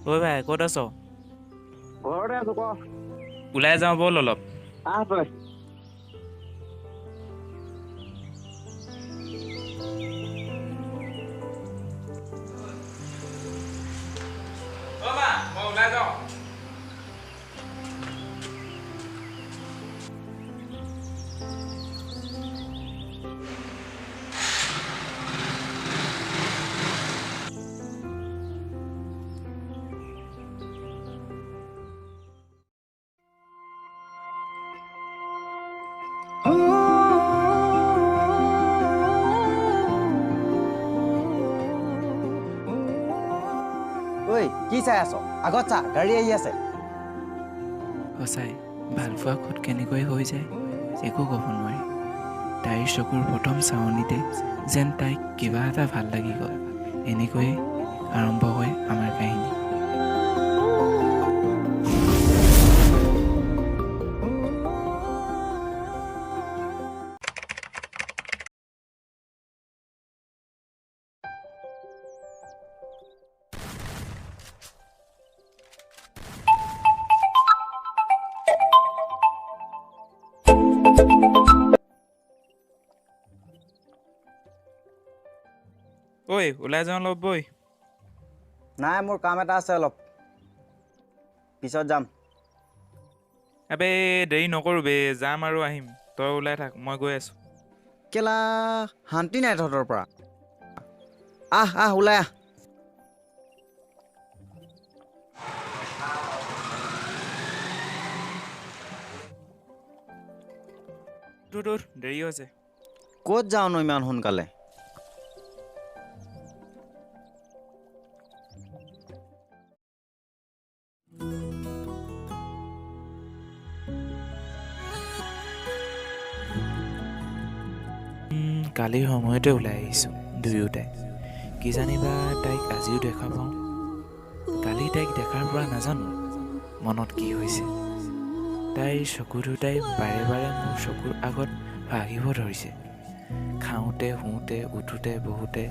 ঐ ভাই ক'ত আছ? ঘৰতে আছো ক। ওলাই যাওঁ ব'ল অলপ। আহ তই। মই ওলাই যাওঁ। ঐ কি চাই আছ? আগত চা, গাড়ী আহি আছে। সঁচাই ভালপোৱা খুদ কেনেকৈ হৈ যায় একো ক'ব নোৱাৰি। তাইৰ চকুৰ প্ৰথম চাৱনিতে যেন তাইক কিবা এটা ভাল লাগি গ'ল। এনেকৈয়ে আৰম্ভ হয় আমাৰ কাহিনী। ঐ ওলাই যাওঁ অলপ বৈ। নাই, মোৰ কাম এটা আছে অলপ, পিছত যাম। আবে দেৰি নকৰোঁ বে, যাম আৰু আহিম। তই ওলাই থাক, মই গৈ আছোঁ। কেলা শান্তি নাই তহঁতৰ পৰা। আহ আহ ওলাই আহ। তোৰ দেৰি হৈছে। ক'ত যাওঁনো ইমান সোনকালে? কালিৰ সময়তে ওলাই আহিছোঁ দুয়োটাই। কিজানিবা তাইক আজিও দেখা পাওঁ। কালি তাইক দেখাৰ পৰা নাজানো মনত কি হৈছে। তাইৰ চকু দুটাই বাৰে বাৰে মোৰ চকুৰ আগত ভাহিব ধৰিছে। খাওঁতে শুওঁতে উঠোঁতে বহোঁতে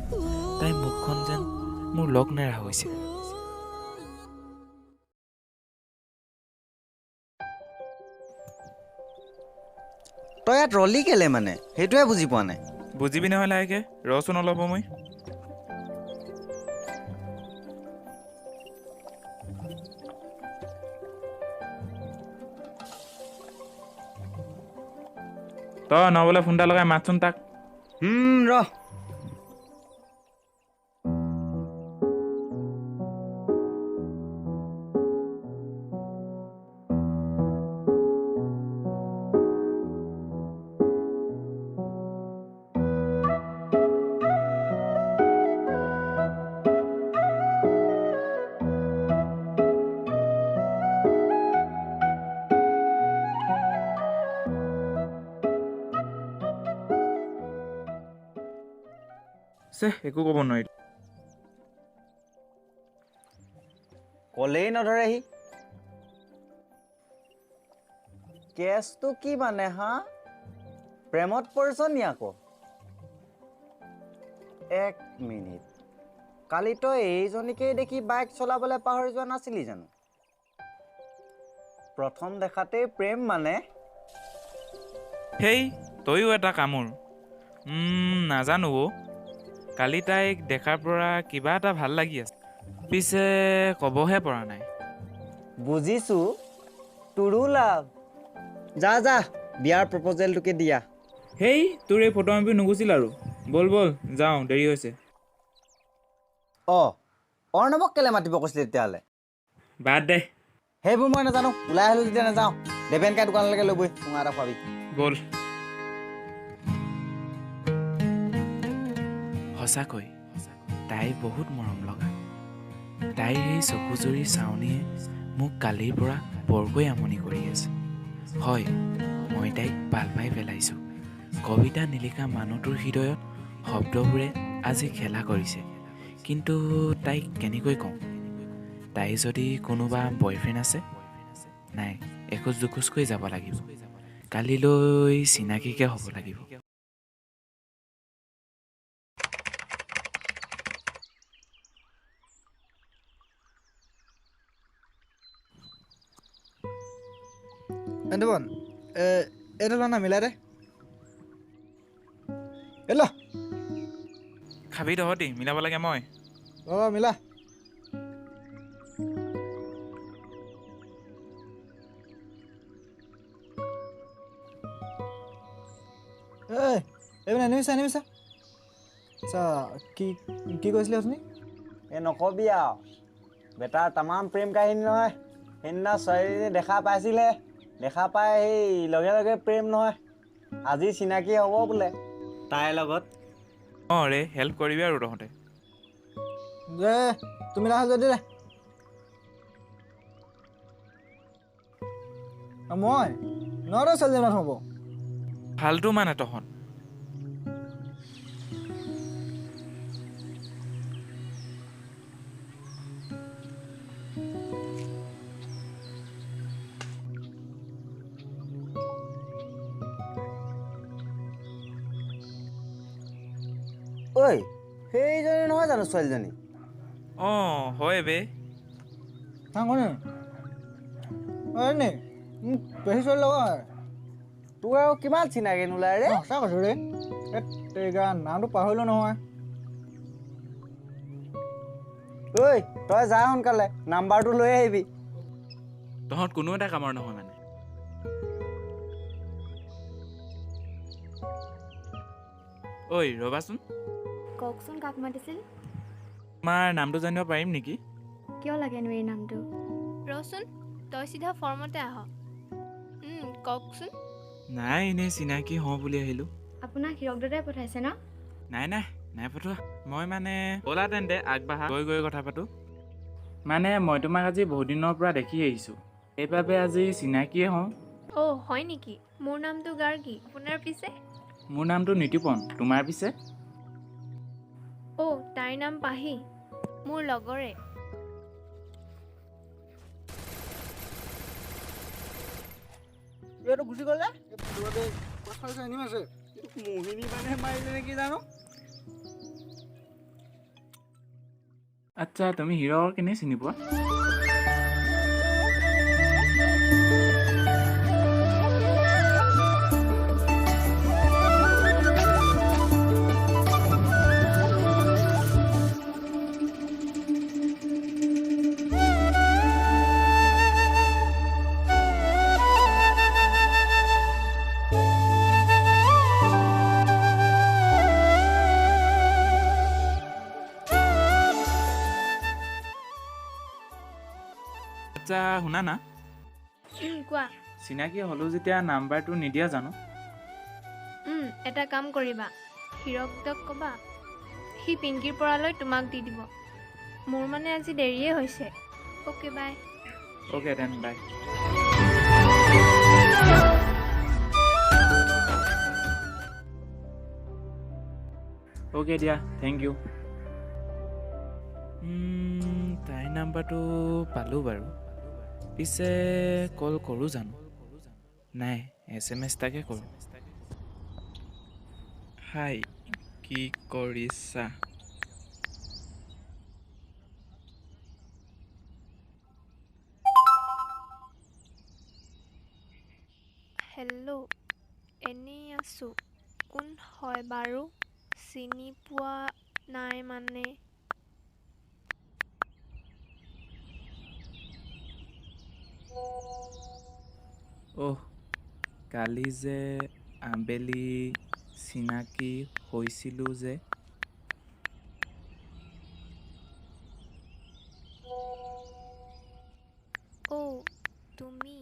তাইৰ মুখখন যেন মোৰ লগ নেৰা হৈছে। তই ইয়াত ৰলি কেলে মানে, সেইটোৱে বুজি পোৱা নাই। বুজিবি নহয় লাহেকে, ৰচোন অলপ সময়। তই নবলে ফোন এটা লগাই মাতচোন তাক। ৰ একো ক'ব নোৱাৰি। ক'লেই নধৰেহি। কেছটো কি মানে হা? প্ৰেমত পৰিছ নি আকৌ? এক মিনিট, কালি তই এইজনীকেই দেখি বাইক চলাবলৈ পাহৰি যোৱা নাছিলি জানো? প্ৰথম দেখাতেই প্ৰেম মানে? হেই তয়ো এটা কামোৰ। নাজানো অ'। কালি তাইক দেখাৰ পৰা কিবা এটা ভাল লাগি আছে, পিছে ক'বহে পৰা নাই। বুজিছো, তোৰো লাভ। যা যা বিয়াৰ প্ৰপ'জেলটোকে দিয়া। হেই তোৰ এই ফটো মাপি নুগুছিল আৰু। ব'ল ব'ল যাওঁ, দেৰি হৈছে। অৰ্ণৱক কেলে মাতিব কৈছিলে তেতিয়াহ'লে? বাদ দে, সেইবোৰ মই নাজানো, ওলাই আহিলোঁ যেতিয়া নাযাওঁ। দেবেনকাই দোকানলৈকে লৈ বহি চুঙা এটা খোৱাবি। ব'ল। সঁচাকৈ তাই বহুত মৰম লগা। তাইৰ এই চকুজুৰি চাৱনিয়ে মোক কালিৰ পৰা বৰকৈ আমনি কৰি আছে। হয়, মই তাইক ভাল পাই পেলাইছোঁ। কবিতা নিলিখা মানুহটোৰ হৃদয়ত শব্দবোৰে আজি খেলা কৰিছে। কিন্তু তাইক কেনেকৈ কওঁ? তাই যদি কোনোবা বয়ফ্ৰেণ্ড আছে? নাই, এখোজ দুখোজকৈ যাব লাগিব। কালিলৈ চিনাকিকে হ'ব লাগিব। এণ্টুবন এইটো ল না মিলাই দে। এই ল খাবি তহঁতি, মিলাব লাগে মই। মিলা। এইপিনে আনিবিছা। আচ্ছা কি কি কৈছিলে আপুনি? নকবি আৰু, বেটাৰ তামাম প্ৰেম কাহিনী নহয়। সেইদিনা ছোৱালীজনী দেখা পাইছিলে, দেখা পাই সেই লগে লগে প্ৰেম নহয়। আজি চিনাকি হ'ব বোলে তাইৰ লগত। ৰে হেল্প কৰিবি আৰু তহঁতে। দে তুমি নাহ যদি দে। মই নৰে ছোৱালীজনী হ'ব। ফাল্টু মানে তহঁত। ঐ সেইজনী নহয় জানো ছোৱালীজনী? হয় বে। নে পেহী ছোৱালী লগৰ। তোৰ আৰু কিমান চিনাকি নোলায় ৰে? সঁচা কৈছো ৰে। নামটো পাহৰিলো নহয়। ঐ তই যা সোনকালে, নাম্বাৰটো লৈ আহিবি। তহঁত কোনো এটা কামৰ নহয় মানে। ঐ ৰ'বাচোন, কওকচোন কাক মাতিছিল? তোমাৰ নামটো জানিব পাৰিম নেকি? কিয় লাগেনো এই নামটো? ৰচোন তই চিধা ফৰ্মতে আহ। কওকচোন। নাই, এনেই চিনাকি হওঁ বুলি আহিলোঁ। আপোনাক হিৰক দাদাই পঠাইছে ন? নাই পঠোৱা। মই মানে ব'লা তেন্তে আগবাঢ়া, গৈ কথা পাতোঁ। মানে মই তোমাক আজি বহুত দিনৰ পৰা দেখি আহিছোঁ, সেইবাবে আজি চিনাকিয়ে হওঁ। হয় নেকি? মোৰ নামটো গাৰ্গী, আপোনাৰ পিছে? মোৰ নামটো নিতিপন, তোমাৰ পিছে? তাইৰ নাম পাহি, মোৰ লগৰে। এইটো গুচি গ'লে আনিম আছে মোহিনী মানে মাৰিলে নেকি জানো। আচ্ছা তুমি হিৰক কেনে চিনি পোৱা? আচ্ছা শুনা না, কোৱা। চিনাকি হ'লো যেতিয়া নাম্বাৰটো নিদিয়া জানো? এটা কাম কৰিবা, হিৰকদক ক'বা, সি পিংকিৰ পৰালৈ তোমাক দি দিব। মোৰ মানে আজি দেৰিয়ে হৈছে। Okay bye. অ'কে দেন বাই। অ'কে দিয়া, থেংক ইউ। তাইৰ নাম্বাৰটো পালোঁ বাৰু, পিছে কল কৰোঁ জানো? নাই, SMS এটাকে কৰোঁ। হাই, কি কৰিছা? এনেই আছোঁ। কোন হয় বাৰু? চিনি পোৱা নাই মানে। অহ, কালি যে আবেলি চিনাকি হৈছিলোঁ যে। অ' তুমি।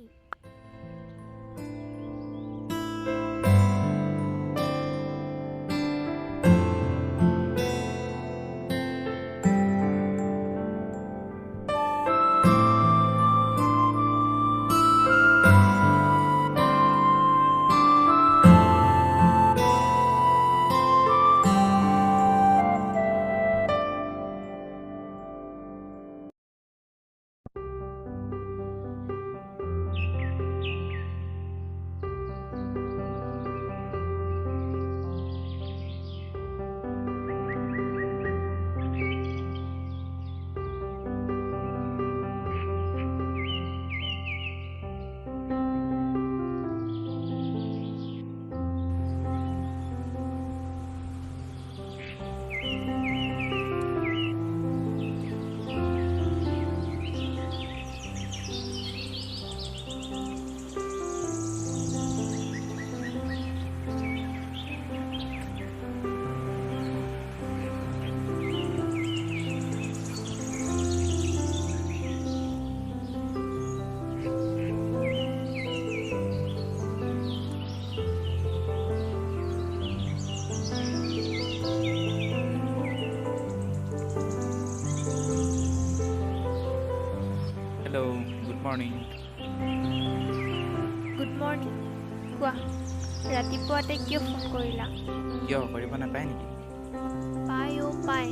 Hello', good morning. Good morning. কোৱা, ৰাতিপুৱাতে কিয় ফোন কৰিলা? কিয় কৰিব নাপায় নেকি? পাই অ' পাই।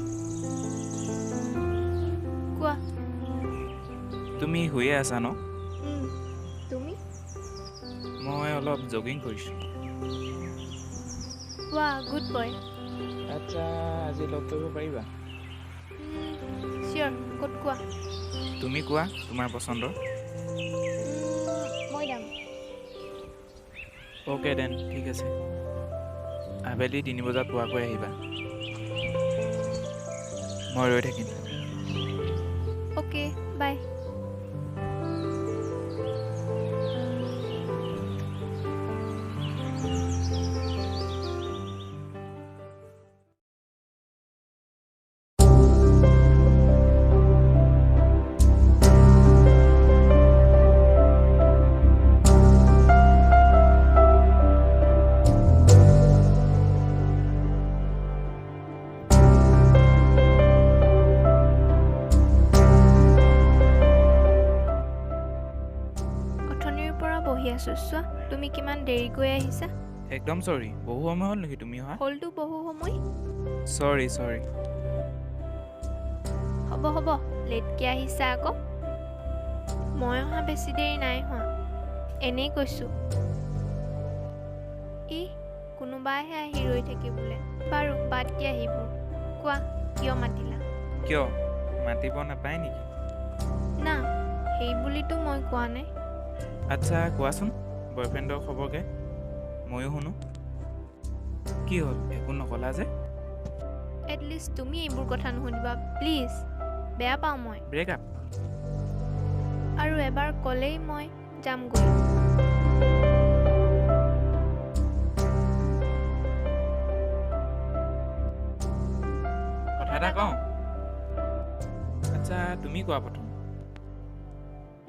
কোৱা। তুমি শুয়ে আছা ন? তুমি? মই অলপ জগিং কৰিছোঁ। কোৱা, গুড বয়। আচ্ছা, আজি লগ কৰিব পাৰিবা? চিয়'ৰ, ক'ত কোৱা? তুমি কোৱা, তোমাৰ পচন্দৰ। মই যাম। অ'কে দেন, ঠিক আছে। আবেলি 3 বজাত পোৱাকৈ আহিবা। মই ৰৈ থাকিম। অ'কে, বাই। অথনিৰ পৰা বহি আছোঁ, চোৱা তুমি কিমান দেৰিকৈ আহিছা। একদম চৰি, বহু সময় হ'ল নেকি তুমি অহা? হ'লতো বহু সময়। চৰি। হ'ব হ'ব, লেটকৈ আহিছা আকৌ। মই অহা বেছি দেৰি নাই হোৱা, এনেই কৈছোঁ। কোনোবাইহে আহি ৰৈ থাকে বোলে। বাৰু বাদ দিয়া আহিবোৰ। কোৱা, কিয় মাতিলা? কিয় মাতিব নাপায় নেকি? না, সেই বুলিতো মই কোৱা নাই। আচ্ছা, কোৱাচোন বয়ফ্ৰেণ্ডৰ খবৰকে, ময়ো শুনো। কি হ'ল, একো নকলা যে? এটলিষ্ট তুমি এইবোৰ কথা নুশুনিবা প্লিজ, বেয়া পাওঁ মই। ব্ৰেকআপ? আৰু এবাৰ ক'লেই মই যামগৈ। কথা এটা কওঁ? আচ্ছা, তুমি কোৱা প্ৰথম।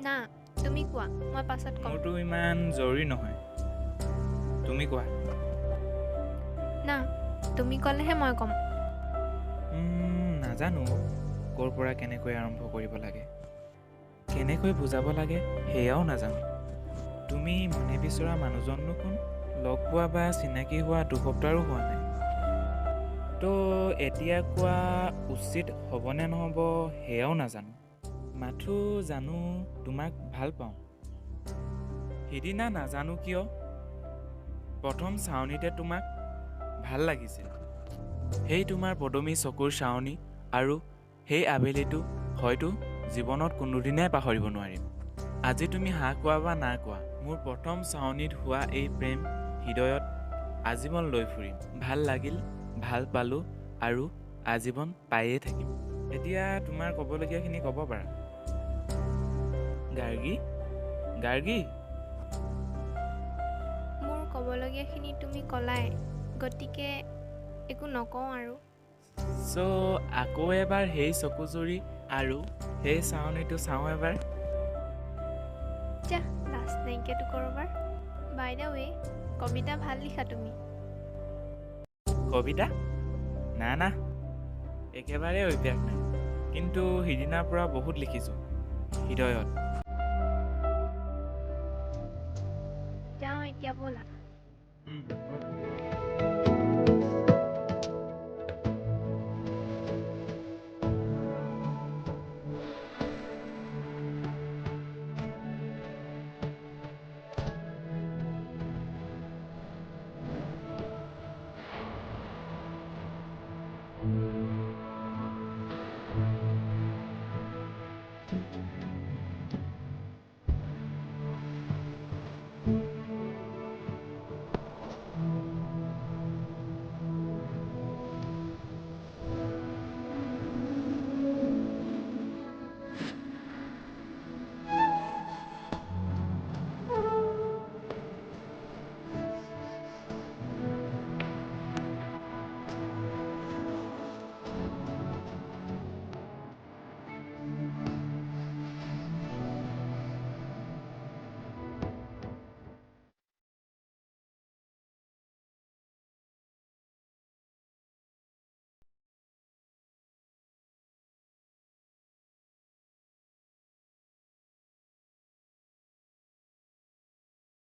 না, তুমি কোৱা, মই পাছত ক'ম। মোৰতো ইমান জৰুৰী নহয়, তুমি কোৱা। না, তুমি ক'লেহে মই ক'ম। নাজানো ক'ৰ পৰা কেনেকৈ আৰম্ভ কৰিব লাগে, কেনেকৈ বুজাব লাগে সেয়াও নাজানো। তুমি মনে বিচৰা মানুহজননো কোন? লগ পোৱা বা চিনাকি হোৱা 2 সপ্তাহৰো হোৱা নাই। তো এতিয়া কোৱা উচিত হ'বনে নহ'ব সেয়াও নাজানো। মাথো জানো তোমাক ভাল পাওঁ। সিদিনা নাজানো কিয় প্ৰথম চাৱনিতে তোমাক ভাল লাগিছিল। সেই তোমাৰ পদুমী চকুৰ চাৱনি আৰু সেই আবেলিটো হয়তো জীৱনত কোনোদিনাই পাহৰিব নোৱাৰিম। আজি তুমি হাঁহ কোৱা বা না কোৱা, মোৰ প্ৰথম চাৱনিত হোৱা এই প্ৰেম হৃদয়ত আজীৱন লৈ ফুৰিম। ভাল লাগিল, ভাল পালোঁ আৰু আজীৱন পায়ে থাকিম। এতিয়া তোমাৰ ক'বলগীয়াখিনি ক'ব পাৰা। গাৰ্গী, গাৰ্গী, মোৰ ক'বলগীয়াখিনি তুমি ক'লাই, গতিকে একো নকওঁ আৰু। চ' আকৌ এবাৰ সেই চকুজুৰি আৰু সেই চাৱনিটো চাওঁ এবাৰ। যা লাজ নাইকিয়াটো কৰবাৰ। বাই দ্য ৱে, কবিতা ভাল লিখা তুমি। কবিতা? না না, একেবাৰে অভ্যাস নাই, কিন্তু সিদিনাৰ পৰা বহুত লিখিছোঁ হৃদয়ত।